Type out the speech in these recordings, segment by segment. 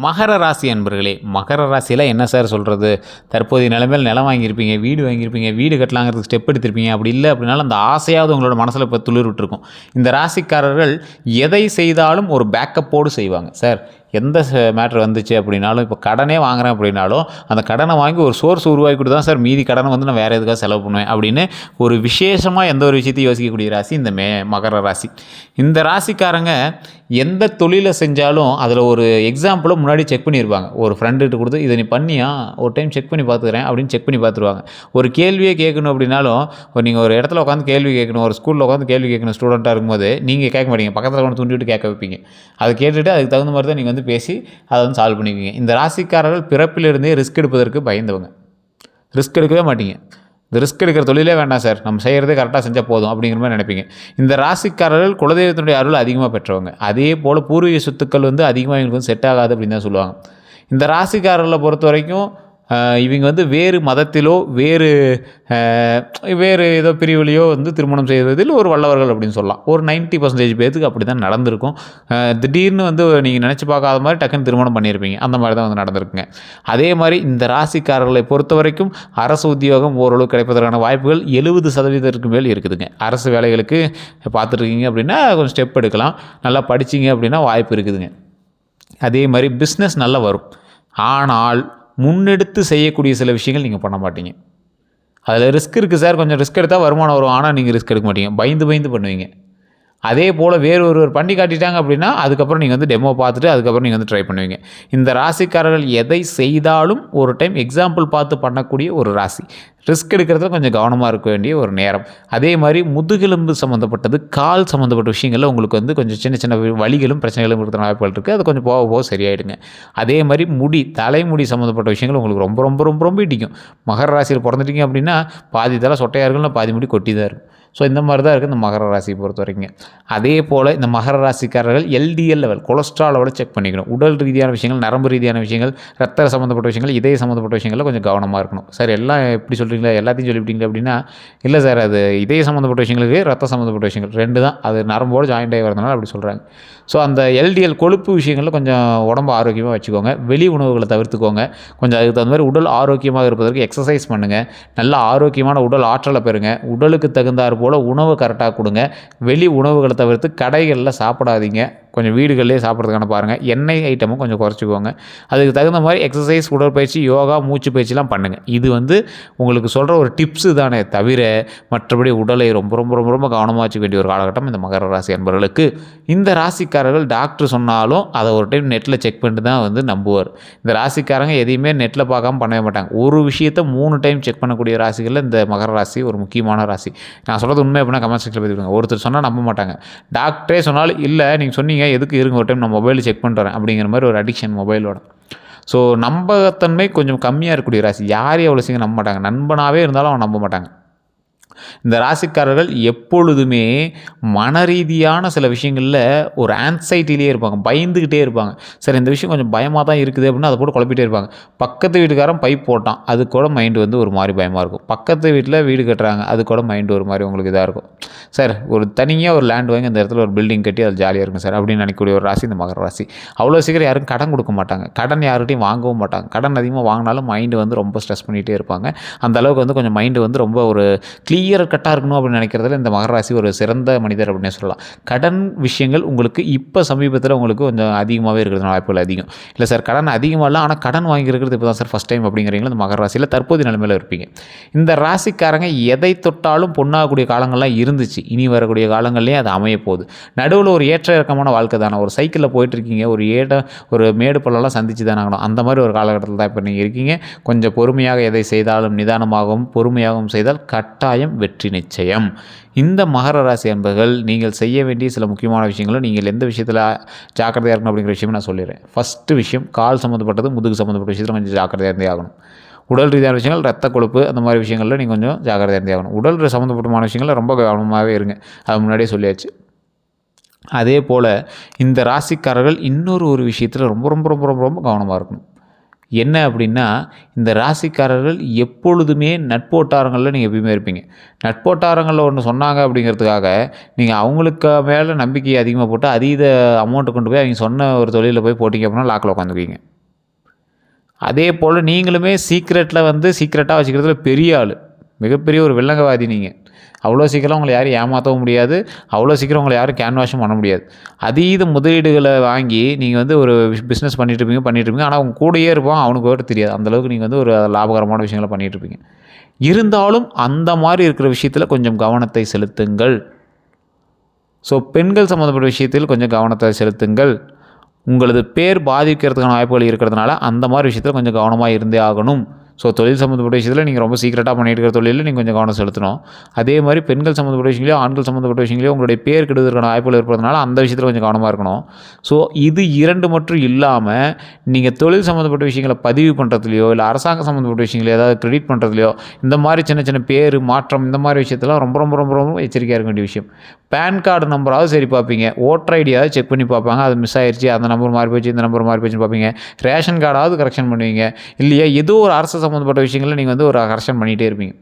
மகர ராசி அன்பர்களே, மகர ராசியில் என்ன சார் சொல்கிறது? தற்போதைய நிலைமையில் நிலம் வாங்கியிருப்பீங்க, வீடு வாங்கியிருப்பீங்க, வீடு கட்டலாங்கிறதுக்கு ஸ்டெப் எடுத்திருப்பீங்க. அப்படி இல்லை அப்படின்னாலும் அந்த ஆசையாவது உங்களோட மனசில் இப்போ துளிர் விட்டுருக்கும். இந்த ராசிக்காரர்கள் எதை செய்தாலும் ஒரு பேக்கப்போடு செய்வாங்க. சார் எந்த மேட்ரு வந்துச்சு அப்படின்னாலும், இப்போ கடனே வாங்குறேன் அப்படின்னாலும் அந்த கடனை வாங்கி ஒரு சோர்ஸ் உருவாக்கி கொடுத்து தான் சார் மீதி கடனை வந்து நான் வேறு எதுக்காக செலவு பண்ணுவேன் அப்படின்னு ஒரு விசேஷமாக எந்த ஒரு விஷயத்தையும் யோசிக்கக்கூடிய ராசி இந்த மகர ராசி. இந்த ராசிக்காரங்க எந்த தொழிலை செஞ்சாலும் அதில் ஒரு எக்ஸாம்பிளை முன்னாடி செக் பண்ணியிருப்பாங்க. ஒரு ஃப்ரெண்டுகிட்ட கொடுத்து இதை நீ பண்ணியா, ஒரு டைம் செக் பண்ணி பார்த்துக்கிறேன் அப்படின்னு செக் பண்ணி பார்த்துருவாங்க. ஒரு கேள்வியே கேட்கணும் அப்படின்னாலும், நீங்கள் ஒரு இடத்துல உட்காந்து கேள்வி கேட்கணும், ஒரு ஸ்கூலில் உட்காந்து கேள்வி கேட்கணும் ஸ்டூடெண்ட்டாக இருக்கும்போது நீங்கள் கேட்க மாட்டீங்க, பக்கத்தில் கொண்டு தூண்டிவிட்டு கேட்க வைப்பீங்க. அதை கேட்டுவிட்டு அதுக்கு தகுந்த மாதிரி தான் நீங்கள் வந்து பேசி அதை வந்து சால்வ் பண்ணிக்குவீங்க. இந்த ராசிக்காரர்கள் பிறப்பிலிருந்தே ரிஸ்க் எடுப்பதற்கு பயந்தவங்க. ரிஸ்க் எடுக்கவே மாட்டீங்க. இந்த ரிஸ்க் எடுக்கிற தொழிலே வேண்டாம் சார், நம்ம செய்கிறதே கரெக்டாக செஞ்சால் போதும் அப்படிங்கிற மாதிரி நினைப்பீங்க. இந்த ராசிக்காரர்கள் குலதெய்வத்தினுடைய அருள் அதிகமாக பெற்றவங்க. அதே போல் பூர்வீக சொத்துக்கள் வந்து அதிகமாக இவங்களுக்கு வந்து செட் ஆகாது அப்படின்னு தான் சொல்லுவாங்க. இந்த ராசிக்காரர்களை பொறுத்த வரைக்கும் இவங்க வந்து வேறு மதத்திலோ வேறு ஏதோ பிரிவுலையோ வந்து திருமணம் செய்வதில் ஒரு வல்லவர்கள் அப்படின்னு சொல்லலாம். ஒரு 90% பேருக்கு அப்படி தான் நடந்திருக்கும். திடீர்னு வந்து நீங்கள் நினச்சி பார்க்காத மாதிரி டக்குன்னு திருமணம் பண்ணியிருப்பீங்க. அந்த மாதிரி தான் வந்து நடந்திருக்குங்க. அதே மாதிரி இந்த ராசிக்காரர்களை பொறுத்த வரைக்கும் அரசு உத்தியோகம் ஓரளவு கிடைப்பதற்கான வாய்ப்புகள் 70% மேல் இருக்குதுங்க. அரசு வேலைகளுக்கு பார்த்துட்ருக்கீங்க அப்படின்னா கொஞ்சம் ஸ்டெப் எடுக்கலாம். நல்லா படிச்சிங்க அப்படின்னா வாய்ப்பு இருக்குதுங்க. அதே மாதிரி பிஸ்னஸ் நல்லா வரும். ஆனால் முன்னெடுத்து செய்யக்கூடிய சில விஷயங்கள் நீங்கள் பண்ண மாட்டீங்க. அதில் ரிஸ்க் இருக்குது சார், கொஞ்சம் ரிஸ்க் எடுத்தால் வருமானம் வரும், ஆனால் நீங்கள் ரிஸ்க் எடுக்க மாட்டீங்க, பயந்து பண்ணுவீங்க. அதே போல் வேறு ஒருவர் பண்ணி காட்டிட்டாங்க அப்படின்னா அதுக்கப்புறம் நீங்கள் வந்து டெமோ பார்த்துட்டு அதுக்கப்புறம் நீங்கள் வந்து ட்ரை பண்ணுவீங்க. இந்த ராசிக்காரர்கள் எதை செய்தாலும் ஒரு டைம் எக்ஸாம்பிள் பார்த்து பண்ணக்கூடிய ஒரு ராசி. ரிஸ்க் எடுக்கிறதுல கொஞ்சம் கவனமாக இருக்க வேண்டிய ஒரு நேரம். அதே மாதிரி முதுகெலும்பு சம்மந்தப்பட்டது, கால் சம்மந்தப்பட்ட விஷயங்களில் உங்களுக்கு வந்து கொஞ்சம் சின்ன சின்ன வலிகளும் பிரச்சனைகளும் இருக்கிற வாய்ப்புகள் இருக்குது. அது கொஞ்சம் போக போக சரியாயிடுங்க. அதே மாதிரி தலைமுடி சம்மந்தப்பட்ட விஷயங்கள் உங்களுக்கு ரொம்ப ரொம்ப ரொம்ப ரொம்ப இடிக்கும். மகர ராசியில் பிறந்துட்டீங்க அப்படின்னா பாதி தலை சொட்டையாக இருக்குன்னா பாதி முடி கொட்டி தான் இருக்கும். ஸோ இந்த மாதிரி தான் இருக்குது இந்த மகர ராசியை பொறுத்த வரைக்கும். அதே போல் இந்த மகர ராசிக்காரர்கள் LDL லெவல், கொலஸ்ட்ரால் லெவலை செக் பண்ணிக்கணும். உடல் ரீதியான விஷயங்கள், நரம்பு ரீதியான விஷயங்கள், ரத்த சம்மந்தப்பட்ட விஷயங்கள், இதய சம்மந்தப்பட்ட விஷயங்களில் கொஞ்சம் கவனமாக இருக்கணும். சார் எல்லாம் எப்படி சொல்கிறீங்களா, எல்லாத்தையும் சொல்லிவிட்டீங்க அப்படின்னா, இல்லை சார் அது இதய சம்மந்தப்பட்ட விஷயங்களுக்கு ரத்த சம்மந்தப்பட்ட விஷயங்கள் 2 தான், அது நரம்போடு ஜாயிண்ட் ஆகி வரதுனால அப்படி சொல்கிறாங்க. ஸோ அந்த LDL கொழுப்பு விஷயங்களில் கொஞ்சம் உடம்பு ஆரோக்கியமாக வச்சுக்கோங்க. வெளி உணவுகளை தவிர்த்துக்கோங்க. கொஞ்சம் அதுக்கு தகுந்த மாதிரி உடல் ஆரோக்கியமாக இருப்பதற்கு எக்ஸசைஸ் பண்ணுங்கள். நல்ல ஆரோக்கியமான உடல் ஆற்றலை பெறுங்க. உடலுக்கு தகுந்தாற் போல் உணவு கரெக்டாக கொடுங்க. வெளி உணவுகளை தவிர்த்து கடைகளில் சாப்பிடாதீங்க. கொஞ்சம் வீடுகளிலே சாப்பிட்றதுக்கான பாருங்கள். எண்ணெய் ஐட்டமும் கொஞ்சம் குறைச்சிக்கோங்க. அதுக்கு தகுந்த மாதிரி எக்ஸசைஸ், உடற்பயிற்சி, யோகா, மூச்சு பயிற்சிலாம் பண்ணுங்கள். இது வந்து உங்களுக்கு சொல்கிற ஒரு டிப்ஸு தானே தவிர மற்றபடி உடலை ரொம்ப ரொம்ப ரொம்ப ரொம்ப கவனமாக வச்சுக்க வேண்டிய ஒரு காலகட்டம் இந்த மகர ராசி அன்பர்களுக்கு. இந்த ராசிக்காரர்கள் டாக்டர் சொன்னாலும் அதை ஒரு டைம் நெட்டில் செக் பண்ணிட்டு தான் வந்து நம்புவார். இந்த ராசிக்காரங்க எதையுமே நெட்டில் பார்க்காம பண்ணவே மாட்டாங்க. ஒரு விஷயத்தை 3 டைம் செக் பண்ணக்கூடிய ராசிகளில் இந்த மகர ராசி ஒரு முக்கியமான ராசி. நான் சொல்கிறது உண்மை அப்படின்னா கமெண்ட் செக்ஷனில் பதிவிடுங்க. ஒருத்தர் சொன்னால் நம்ப மாட்டாங்க. டாக்டரே சொன்னாலும் இல்லை நீங்கள் சொன்னீங்க எதுக்கு இருங்க ஒரு டைம் நான் மொபைலில் செக் பண்ணிட்டு வரேன் அப்படிங்கிற மாதிரி ஒரு அடிக்ஷன் மொபைலோட. ஸோ நம்பகத்தன்மை கொஞ்சம் கம்மியாக இருக்கக்கூடிய ராசி. யாரையும் அவ்வளோ சீக்கிரம் நம்ப மாட்டாங்க. நண்பனாகவே இருந்தாலும் அவன் நம்ப மாட்டாங்க. இந்த ராசிக்காரர்கள் எப்பொழுதுமே மனரீதியான சில விஷயங்களில் ஒரு ஆன்சைட்டிலே இருப்பாங்க, பயந்துக்கிட்டே இருப்பாங்க. சரி இந்த விஷயம் கொஞ்சம் பயமாக தான் இருக்குது அப்படின்னா அதை போட்டு குழப்பிட்டே இருப்பாங்க. பக்கத்து வீட்டுக்காரன் பைப் போட்டான், அது கூட மைண்டு வந்து ஒரு மாதிரி பயமாக இருக்கும். பக்கத்து வீட்டில் வீடு கட்டுறாங்க, அது கூட மைண்டு ஒரு மாதிரி உங்களுக்கு இதாக இருக்கும். சார் ஒரு தனியாக ஒரு லேண்ட் வாங்கி அந்த இடத்துல ஒரு பில்டிங் கட்டி அது ஜாலியாக இருக்கும் சார் அப்படின்னு நினைக்கக்கூடிய ஒரு ராசி இந்த மகர ராசி. அவ்வளோ சீக்கிரம் யாரும் கடன் கொடுக்க மாட்டாங்க, கடன் யார்கிட்டையும் வாங்கவும் மாட்டாங்க. கடன் அதிகமாக வாங்கினாலும் மைண்டு வந்து ரொம்ப ஸ்ட்ரெஸ் பண்ணிகிட்டே இருப்பாங்க. அந்த அளவுக்கு வந்து கொஞ்சம் மைண்டு வந்து ரொம்ப ஒரு கிளியர் கட்டாக இருக்கணும் அப்படின்னு நினைக்கிறதுல இந்த மகர ராசி ஒரு சிறந்த மனிதர் அப்படின்னே சொல்லலாம். கடன் விஷயங்கள் உங்களுக்கு இப்போ சமீபத்தில் உங்களுக்கு கொஞ்சம் அதிகமாகவே இருக்கிறது வாய்ப்புகள் அதிகம். இல்லை சார் கடன் அதிகமாக இல்லை, ஆனால் கடன் வாங்கியிருக்கிறது இப்போ தான் சார் ஃபஸ்ட் டைம் அப்படிங்கிறீங்களா இந்த மகர ராசியில் தற்போதைய நிலைமையில் இருப்பீங்க. இந்த ராசிக்காரங்க எதை தொட்டாலும் பொண்ணாகக்கூடிய காலங்கள்லாம் இருந்துச்சு. இனி வரக்கூடிய காலங்கள்லேயே அது அமைய போகுது. நடுவில் ஒரு ஏற்ற இறக்கமான வாழ்க்கை தானே. ஒரு சைக்கிளில் போயிட்டுருக்கீங்க, ஒரு மேடு பள்ளம்லாம் சந்திச்சு தானே ஆகணும். அந்த மாதிரி ஒரு காலகட்டத்தில் தான் இப்போ நீங்கள் இருக்கீங்க. கொஞ்சம் பொறுமையாக எதை செய்தாலும் நிதானமாகவும் பொறுமையாகவும் செய்தால் கட்டாயம் வெற்றி நிச்சயம். இந்த மகர ராசி அன்பர்கள் நீங்கள் செய்ய வேண்டிய சில முக்கியமான விஷயங்களும் நீங்கள் எந்த விஷயத்தில் ஜாக்கிரதையாக இருக்கணும் அப்படிங்கிற விஷயமும் நான் சொல்லிடுறேன். ஃபஸ்ட்டு விஷயம் கால் சம்மந்தப்பட்டது, முதுகு சம்மந்தப்பட்ட விஷயத்தில் கொஞ்சம் ஜாக்கிரதையாக இருந்தே ஆகணும். உடல் ரீதியான விஷயங்கள், ரத்த கொழுப்பு அந்த மாதிரி விஷயங்களில் நீங்கள் கொஞ்சம் ஜாக்கிரதையாக இருந்தே ஆகணும். உடல் சம்மந்தப்பட்டமான விஷயங்களில் ரொம்ப கவனமாகவே இருங்க, அது முன்னாடியே சொல்லியாச்சு. அதே போல் இந்த ராசிக்காரர்கள் இன்னொரு விஷயத்தில் ரொம்ப ரொம்ப ரொம்ப ரொம்ப ரொம்ப கவனமாக இருக்கணும். என்ன அப்படின்னா, இந்த ராசிக்காரர்கள் எப்பொழுதுமே நட்போட்டாரங்கள்ல நீங்கள் எப்பயுமே இருப்பீங்க. நட்போட்டாரங்கள்ல ஒண்ணு சொன்னாங்க அப்படிங்கிறதுக்காக, நீங்க அவங்களுக்கு மேல நம்பிக்கைய அதிகமா போட்டு, அதீத அமௌண்ட்ட கொண்டு போய் அவிங்க சொன்ன ஒரு தொழில்ல போய் போட்டீங்க அப்படின்னா, லாக்ல உட்காந்துக்குவீங்க. அதே போல நீங்களுமே சீக்ரெட்டா வச்சுக்கிறதுல பெரிய ஆளு. மிகப்பெரிய ஒரு வில்லங்கவாதி நீங்க. அவ்வளோ சீக்கிரம் உங்கள யாரும் ஏமாத்தவும் முடியாது. அவ்வளோ சீக்கிரம் உங்கள யாரும் கேன்வாஷும் பண்ண முடியாது. அதீத முதலீடுகள வாங்கி நீங்க வந்து ஒரு பிசினஸ் பண்ணிட்டுருப்பீங்க. ஆனா உங்க கூடயே இருப்பான். அவனுக்கு விவரம் தெரியாது. அந்த அளவுக்கு நீங்க வந்து ஒரு லாபகரமான விஷயங்கள பண்ணிட்டுருப்பீங்க. இருந்தாலும் அந்த மாரி இருக்கிற விஷயத்தில கொஞ்சம் கவனத்தை செலுத்துங்கள். ஸோ பெண்கள் சம்மந்தப்பட்ட விஷயத்தில் கொஞ்சம் கவனத்தை செலுத்துங்கள். உங்களது பேர் பாதிக்கிறதுக்கான வாய்ப்புகள் இருக்கிறதுனால, அந்த மாரி விஷயத்தில கொஞ்சம் கவனமா இருந்தே ஆகணும். ஸோ தொழில் சம்மந்தப்பட்ட விஷயத்தில் நீங்கள் ரொம்ப சீக்ரெட்டா பண்ணிட்டு இருக்கிற தொழிலில் நீங்கள் கொஞ்சம் கவனம் செலுத்தணும். அதே மாரி பெண்கள் சம்மந்தப்பட்ட விஷயங்களையோ, ஆண்கள் சம்மந்தப்பட்ட விஷயங்களையோ உங்களுடைய பேர் கெடுவதற்கான வாய்ப்புகள் இருப்பதனால, அந்த விஷயத்தில் கொஞ்சம் கவனமா இருக்கணும். ஸோ இது 2 மட்டும் இல்லாம, நீங்கள் தொழில் சம்மந்தப்பட்ட விஷயங்கள பதிவு பண்ணுறதுலையோ, இல்ல அரசாங்கம் சம்மந்தப்பட்ட விஷயங்கள ஏதாவது கிரெடிட் பண்ணுறதுலையோ, இந்த மாரி சின்ன சின்ன பேரு மாற்றம் இந்த மாரி விஷயத்தெல்லாம் ரொம்ப ரொம்ப ரொம்ப ரொம்ப எச்சரிக்கையா இருக்க வேண்டிய விஷயம். பான் கார்டு நம்பராவது சரி பார்ப்பீங்க. ஓட்டர் ஐடியாவது செக் பண்ணி பார்ப்பாங்க. அது மிஸ் ஆயிருச்சு. அந்த நம்பர் மாறி போச்சு, இந்த நம்பர் மாறி போச்சுன்னு பார்ப்பீங்க. ரேஷன் கார்டாவது கரெக்ஷன் பண்ணுவீங்க. இல்லையா ஏதோ ஒரு அரசு சம்மந்தப்பட்ட விஷயங்கள நீங்க வந்து ஒரு கரெக்ஷன் பண்ணிட்டே இருப்பீங்க.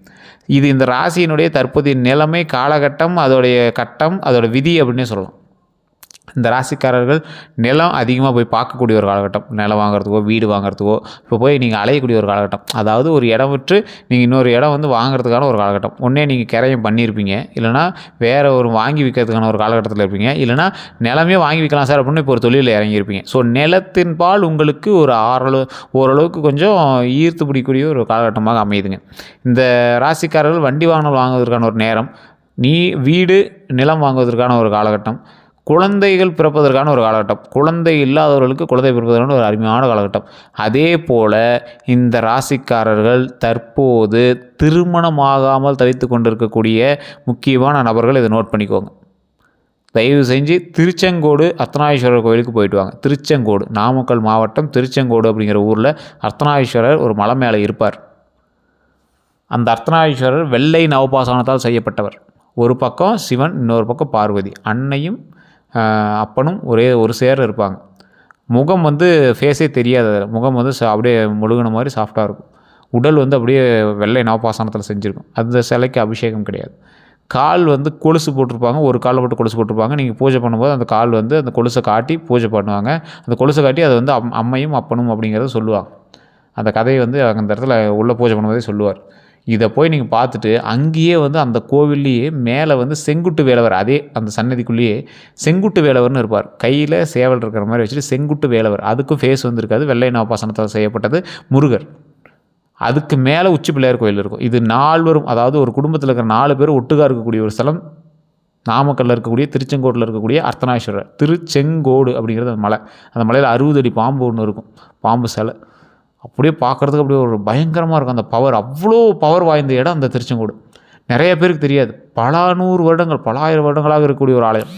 இது இந்த ராசியினுடைய தற்போதைய நிலைமை, காலகட்டம், அதோடைய கட்டம், அதோட விதி அப்படின்னே சொல்லலாம். இந்த ராசிக்காரர்கள் நிலம் அதிகமாக போய் பார்க்கக்கூடிய ஒரு காலகட்டம். நிலம் வாங்குறதுக்கோ, வீடு வாங்குறதுக்கோ, இப்போ போய் நீங்கள் அலையக்கூடிய ஒரு காலகட்டம். அதாவது ஒரு இடம் விற்று நீங்கள் இன்னொரு இடம் வந்து வாங்குறதுக்கான ஒரு காலகட்டம். ஒண்ணே நீங்கள் கிரயம் பண்ணியிருப்பீங்க. இல்லைனா வேற ஒரு வாங்கி விற்கிறதுக்கான ஒரு காலகட்டத்தில் இருப்பீங்க. இல்லைனா நிலமே வாங்கி விற்கலாம் சார் அப்படின்னு இப்போ ஒரு தொழிலில் இறங்கியிருப்பீங்க. ஸோ நிலத்தின்பால் உங்களுக்கு ஒரு ஓரளவுக்கு கொஞ்சம் ஈர்த்து பிடிக்கக்கூடிய ஒரு காலகட்டமாக அமையுதுங்க. இந்த ராசிக்காரர்கள் வண்டி வாகனம் வாங்குவதற்கான ஒரு நேரம், வீடு, நிலம் வாங்குவதற்கான ஒரு காலகட்டம், குழந்தைகள் பிறப்பதற்கான ஒரு காலகட்டம், குழந்தை இல்லாதவர்களுக்கு குழந்தை பிறப்பதற்கான ஒரு அருமையான காலகட்டம். அதே போல இந்த ராசிக்காரர்கள் தற்போது திருமணமாகாமல் தவித்து கொண்டிருக்கக்கூடிய முக்கியமான நபர்கள் இதை நோட் பண்ணிக்கோங்க. தயவு செஞ்சு திருச்செங்கோடு அர்த்தநாரீஸ்வரர் கோயிலுக்கு போயிட்டு வாங்க. திருச்செங்கோடு, நாமக்கல் மாவட்டம் திருச்செங்கோடு அப்படிங்கிற ஊரில் அர்த்தநாரீஸ்வரர் ஒரு மலை மேலே இருப்பார். அந்த அர்த்தநாரீஸ்வரர் வெள்ளை நவபாசானத்தால் செய்யப்பட்டவர். ஒரு பக்கம் சிவன், இன்னொரு பக்கம் பார்வதி. அன்னையும் அப்பனும் ஒரே ஒரு சேர இருப்பாங்க. முகம் வந்து ஃபேஸே தெரியாது. முகம் வந்து அப்படியே முழுகின மாதிரி சாஃப்டாக இருக்கும். உடல் வந்து அப்படியே வெள்ளை நவபாசானத்தில் செஞ்சுருக்கும். அந்த சிலைக்கு அபிஷேகம் கிடையாது. கால் வந்து கொலுசு போட்டிருப்பாங்க. ஒரு காலில் மட்டும் கொலுசு போட்டிருப்பாங்க. நீங்கள் பூஜை பண்ணும்போது அந்த கால் வந்து அந்த கொலுசை காட்டி பூஜை பண்ணுவாங்க. அந்த கொலுசை காட்டி அதை வந்து அம்மையும் அப்பனும் அப்படிங்கிறத சொல்லுவாங்க. அந்த கதையை வந்து அந்த இடத்துல உள்ள பூஜை பண்ணும்போதே சொல்லுவார். இதை போய் நீங்கள் பார்த்துட்டு அங்கேயே வந்து அந்த கோவில்லையே மேலே வந்து செங்குட்டு வேலவர், அதே அந்த சன்னதிக்குள்ளேயே செங்குட்டு வேலவர்னு இருப்பார். கையில் சேவல் இருக்கிற மாதிரி வச்சுட்டு செங்குட்டு வேலவர். அதுக்கும் ஃபேஸ் வந்து இருக்காது. வெள்ளை நவபாசனத்தால் செய்யப்பட்டது முருகர். அதுக்கு மேலே உச்சி பிள்ளையார் கோயில் இருக்கும். இது 4 வரும். அதாவது ஒரு குடும்பத்தில் இருக்கிற 4 பேர் ஒட்டுக்காக இருக்கக்கூடிய ஒரு ஸ்தலம். நாமக்கல்லில் இருக்கக்கூடிய திருச்செங்கோட்டில் இருக்கக்கூடிய அர்த்தநாரீஸ்வரர். திருச்செங்கோடு அப்படிங்கிறது அந்த மலை. அந்த மலையில் 60 அடி பாம்பு ஒன்று இருக்கும். பாம்பு சிலை அப்படியே பார்க்குறதுக்கு அப்படியே ஒரு பயங்கரமாக இருக்கும். அந்த பவர், அவ்வளோ பவர் வாய்ந்த இடம் அந்த திருச்செங்கோடு. நிறைய பேருக்கு தெரியாது. பல 100 வருடங்கள், பல 1000 வருடங்களாக இருக்கக்கூடிய ஒரு ஆலயம்.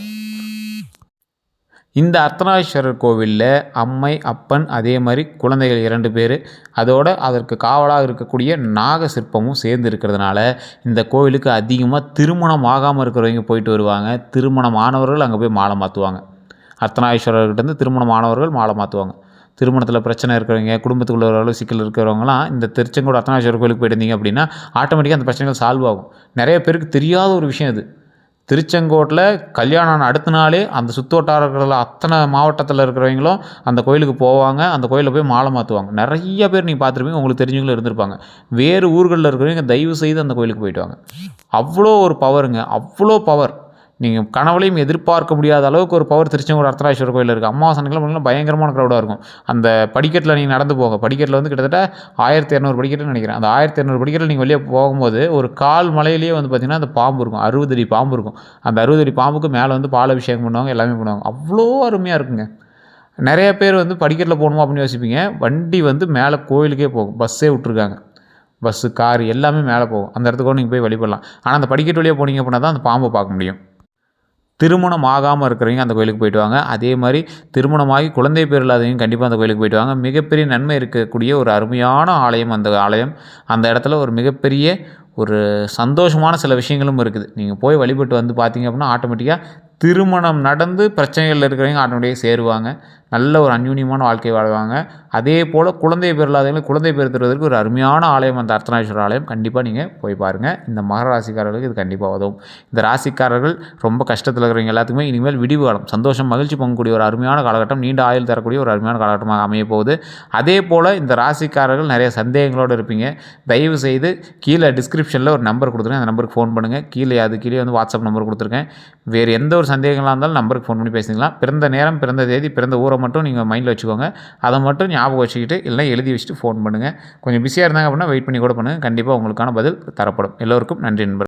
இந்த அர்த்தநாரீஸ்வரர் கோவிலில் அம்மை, அப்பன், அதே மாதிரி குழந்தைகள் 2 பேர், அதோடு அதற்கு காவலாக இருக்கக்கூடிய நாக சிற்பமும் சேர்ந்து இருக்கிறதுனால இந்த கோவிலுக்கு அதிகமாக திருமணம் ஆகாமல் இருக்கிறவங்க போயிட்டு வருவாங்க. திருமணமானவர்கள் அங்கே போய் மாலை மாற்றுவாங்க. அர்த்தநாரீஸ்வரர்கிட்டேருந்து திருமணமானவர்கள் மாலை மாற்றுவாங்க. திருமணத்தில் பிரச்சனை இருக்கிறவங்க, குடும்பத்துக்குள்ள ஒரு அளவு சிக்கல் இருக்கிறவங்களாம் இந்த திருச்செங்கோடு அர்த்தநாரீஸ்வரர் கோயிலுக்கு போயிட்டு இருந்தீங்க அப்படின்னா ஆட்டோமேட்டிக்காக அந்த பிரச்சனைகள் சால்வ் ஆகும். நிறைய பேருக்கு தெரியாத ஒரு விஷயம் இது. திருச்செங்கோட்டில் கல்யாணம் ஆன அடுத்த நாளே அந்த சுற்றுவட்டாரத்தில் அத்தனை மாவட்டத்தில் இருக்கிறவங்களும் அந்த கோயிலுக்கு போவாங்க. அந்த கோயிலில் போய் மாலை மாற்றுவாங்க. நிறைய பேர் நீங்கள் பார்த்துருப்பீங்க, உங்களுக்கு தெரிஞ்சவங்களும் இருந்திருப்பாங்க. வேறு ஊர்களில் இருக்கிறவங்க தயவு செய்து அந்த கோயிலுக்கு போயிட்டு வாங்க. அவ்வளோ ஒரு பவருங்க, அவ்வளோ பவர். நீங்கள் கனவுலையும் எதிர்பார்க்க முடியாத அளவுக்கு ஒரு பவர் திருச்செங்கோடு அர்த்தநாரீஸ்வரர் கோயிலில் இருக்குது. அமாவாசை அன்னைக்கெல்லாம் பயங்கரமான க்ரௌடாக இருக்கும். அந்த படிக்கட்டில் நீங்கள் நடந்து போங்க. படிக்கட்டில் வந்து கிட்டத்தட்ட 1200 படிக்கட்டுன்னு நினைக்கிறேன். அந்த 1200 படிக்கட்டில் நீங்கள் வெளியே போகும்போது ஒரு கால் மலையிலேயே வந்து பார்த்திங்கன்னா அந்த பாம்பு இருக்கும். 60 அடி பாம்பு இருக்கும். அந்த 60 அடி பாம்புக்கு மேலே வந்து பால் அபிஷேகம் பண்ணுவாங்க, எல்லாமே பண்ணுவாங்க. அவ்வளோ அருமையாக இருக்குங்க. நிறைய பேர் வந்து படிக்கட்டில் போகணுமா அப்படின்னு யோசிப்பீங்க. வண்டி வந்து மேலே கோயிலுக்கே போகும். பஸ்ஸே விட்ருக்காங்க. பஸ்ஸு, கார் எல்லாமே மேலே போகும். அந்த இடத்துக்கு நீங்கள் போய் வழிபடலாம். ஆனால் அந்த படிக்கட்டு வழியாக போனீங்க அப்படின்னா தான் அந்த பாம்பை பார்க்க முடியும். திருமணம் ஆகாமல் இருக்கிறவங்க அந்த கோயிலுக்கு போயிட்டு வாங்க. அதே மாதிரி திருமணமாகி குழந்தை பேர் இல்லாதவங்க கண்டிப்பாக அந்த கோயிலுக்கு போயிட்டு வாங்க. மிகப்பெரிய நன்மை இருக்கக்கூடிய ஒரு அருமையான ஆலயம் அந்த ஆலயம். அந்த இடத்துல ஒரு மிகப்பெரிய ஒரு சந்தோஷமான சில விஷயங்களும் இருக்குது. நீங்கள் போய் வழிபட்டு வந்து பார்த்தீங்க அப்படின்னா ஆட்டோமேட்டிக்காக திருமணம் நடந்து பிரச்சனைகள் இருக்கிறவங்க ஆட்டோமேட்டிக்காக சேருவாங்க. நல்ல ஒரு அந்யூன்யமான வாழ்க்கை வாழ்வாங்க. அதே போல் குழந்தை பேர் இல்லாதவங்களுக்கு குழந்தை பேர் தருவதற்கு ஒரு அருமையான ஆலயம் அந்த அர்த்தநாரீஸ்வரர் ஆலயம். கண்டிப்பாக நீங்கள் போய் பாருங்கள். இந்த மகர ராசிக்காரர்களுக்கு இது கண்டிப்பாக உதவும். இந்த ராசிக்காரர்கள் ரொம்ப கஷ்டத்தில் இருக்கிறவங்க எல்லாத்துக்குமே இனிமேல் விடிவு காலம், சந்தோஷம், மகிழ்ச்சி பொங்கக்கூடிய ஒரு அருமையான காலகட்டம், நீண்ட ஆயுள் தரக்கூடிய ஒரு அருமையான காலகட்டமாக அமைய போகுது. அதே போல் இந்த ராசிக்காரர்கள் நிறைய சந்தேகங்களோடு இருப்பீங்க. தயவு செய்து கீழே டிஸ்கிரிப்ஷனில் ஒரு நம்பர் கொடுத்துருக்கேன். அந்த நம்பருக்கு ஃபோன் பண்ணுங்கள். கீழே வந்து வாட்ஸ்அப் நம்பர் கொடுத்துருக்கேன். வேறு எந்த ஒரு சந்தேகங்களாக இருந்தாலும் நம்பருக்கு ஃபோன் பண்ணி பேசிக்கலாம். பிறந்த நேரம், பிறந்த தேதி, பிறந்த ஊரை மட்டும் நீங்கள் மைண்டில் வச்சுக்கோங்க. அதை மட்டும் ஞாபகம் வச்சுக்கிட்டு இல்லைனா எழுதி வச்சுட்டு ஃபோன் பண்ணுங்கள். கொஞ்சம் பிஸியாக இருந்தாங்க அப்படின்னா வெயிட் பண்ணி கூட பண்ணுங்கள். கண்டிப்பாக உங்களுக்கான பதில் தரப்படும். எல்லோருக்கும் நன்றி நண்பர்களே.